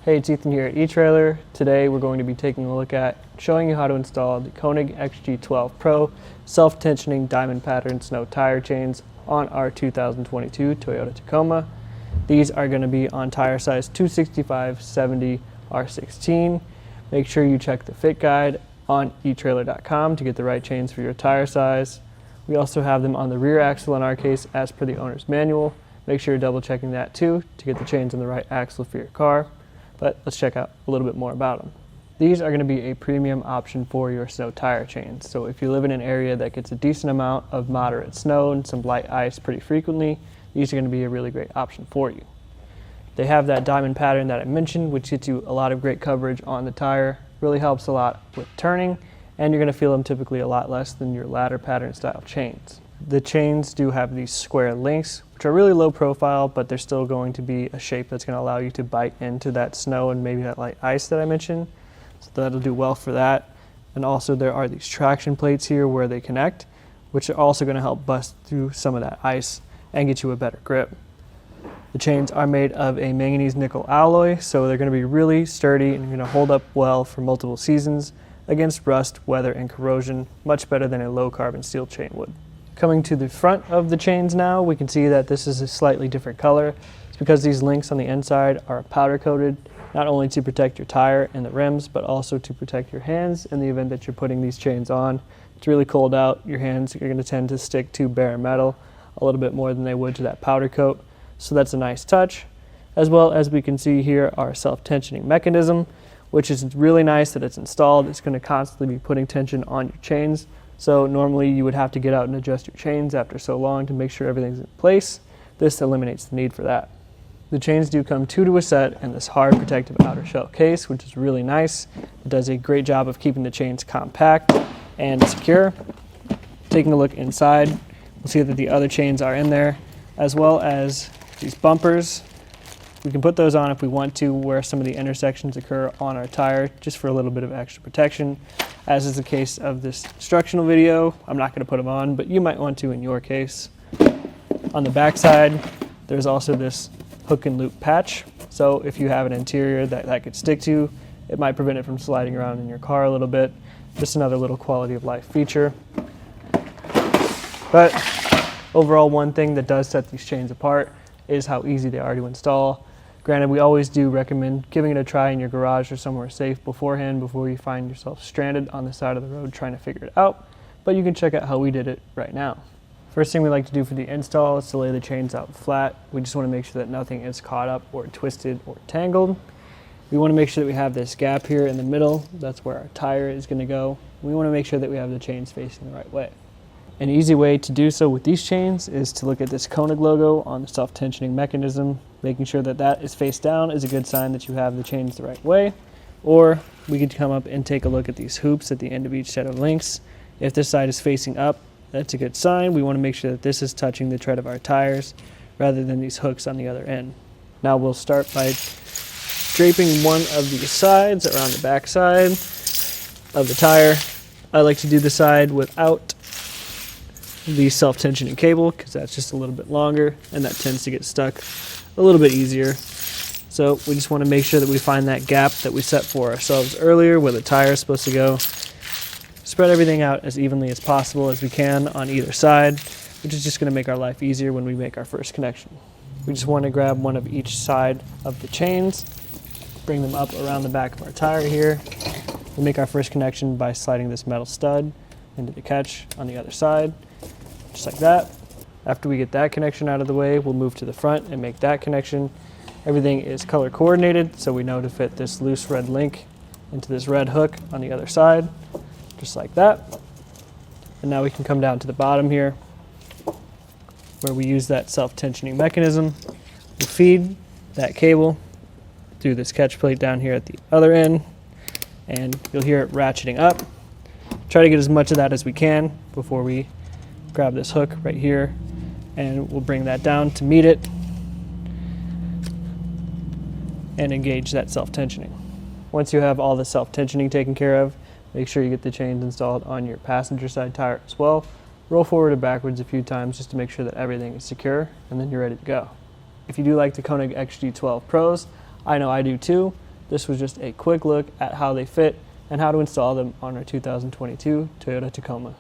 Hey, it's Ethan here at eTrailer. Today we're going to be taking a look at showing you how to install the Konig XG12 Pro self-tensioning diamond pattern snow tire chains on our 2022 Toyota Tacoma. These are going to be on tire size 265/70 R16. Make sure you check the fit guide on etrailer.com to get the right chains for your tire size. We also have them on the rear axle in our case as per the owner's manual. Make sure you're double checking that too to get the chains on the right axle for your car. But let's check out a little bit more about them. These are going to be a premium option for your snow tire chains. So if you live in an area that gets a decent amount of moderate snow and some light ice pretty frequently, these are going to be a really great option for you. They have that diamond pattern that I mentioned, which gets you a lot of great coverage on the tire, really helps a lot with turning, and you're going to feel them typically a lot less than your ladder pattern style chains. The chains do have these square links, which are really low profile, but they're still going to be a shape that's going to allow you to bite into that snow and maybe that light ice that I mentioned. So that'll do well for that. And also there are these traction plates here where they connect, which are also going to help bust through some of that ice and get you a better grip. The chains are made of a manganese nickel alloy, so they're going to be really sturdy and going to hold up well for multiple seasons against rust, weather, and corrosion, much better than a low carbon steel chain would. Coming to the front of the chains now, we can see that this is a slightly different color. It's because these links on the inside are powder coated, not only to protect your tire and the rims, but also to protect your hands in the event that you're putting these chains on. It's really cold out, your hands are going to tend to stick to bare metal a little bit more than they would to that powder coat. So that's a nice touch. As well as we can see here our self-tensioning mechanism, which is really nice that it's installed. It's going to constantly be putting tension on your chains. So normally you would have to get out and adjust your chains after so long to make sure everything's in place. This eliminates the need for that. The chains do come two to a set in this hard protective outer shell case, which is really nice. It does a great job of keeping the chains compact and secure. Taking a look inside, we'll see that the other chains are in there, as well as these bumpers. We can put those on if we want to, where some of the intersections occur on our tire, just for a little bit of extra protection. As is the case of this instructional video, I'm not going to put them on, but you might want to in your case. On the back side, there's also this hook and loop patch. So if you have an interior that could stick to, it might prevent it from sliding around in your car a little bit. Just another little quality of life feature. But overall, one thing that does set these chains apart is how easy they are to install. Granted, we always do recommend giving it a try in your garage or somewhere safe beforehand before you find yourself stranded on the side of the road trying to figure it out, but you can check out how we did it right now. First thing we like to do for the install is to lay the chains out flat. We just want to make sure that nothing is caught up or twisted or tangled. We want to make sure that we have this gap here in the middle. That's where our tire is going to go. We want to make sure that we have the chains facing the right way. An easy way to do so with these chains is to look at this Konig logo on the self-tensioning mechanism. Making sure that that is face down is a good sign that you have the chains the right way. Or we could come up and take a look at these hoops at the end of each set of links. If this side is facing up, that's a good sign. We want to make sure that this is touching the tread of our tires rather than these hooks on the other end. Now we'll start by draping one of these sides around the back side of the tire. I like to do the side without the self-tensioning cable because that's just a little bit longer and that tends to get stuck a little bit easier. So we just want to make sure that we find that gap that we set for ourselves earlier where the tire is supposed to go. Spread everything out as evenly as possible as we can on either side, which is just going to make our life easier when we make our first connection. We just want to grab one of each side of the chains, bring them up around the back of our tire here. We'll make our first connection by sliding this metal stud into the catch on the other side, just like that. After we get that connection out of the way, we'll move to the front and make that connection. Everything is color coordinated, so we know to fit this loose red link into this red hook on the other side, just like that. And now we can come down to the bottom here, where we use that self-tensioning mechanism. We'll feed that cable through this catch plate down here at the other end, and you'll hear it ratcheting up. Try to get as much of that as we can before we grab this hook right here, and we'll bring that down to meet it and engage that self-tensioning. Once you have all the self-tensioning taken care of, make sure you get the chains installed on your passenger side tire as well. Roll forward and backwards a few times just to make sure that everything is secure, and then you're ready to go. If you do like the Konig XG12 Pros, I know I do too. This was just a quick look at how they fit and how to install them on our 2022 Toyota Tacoma.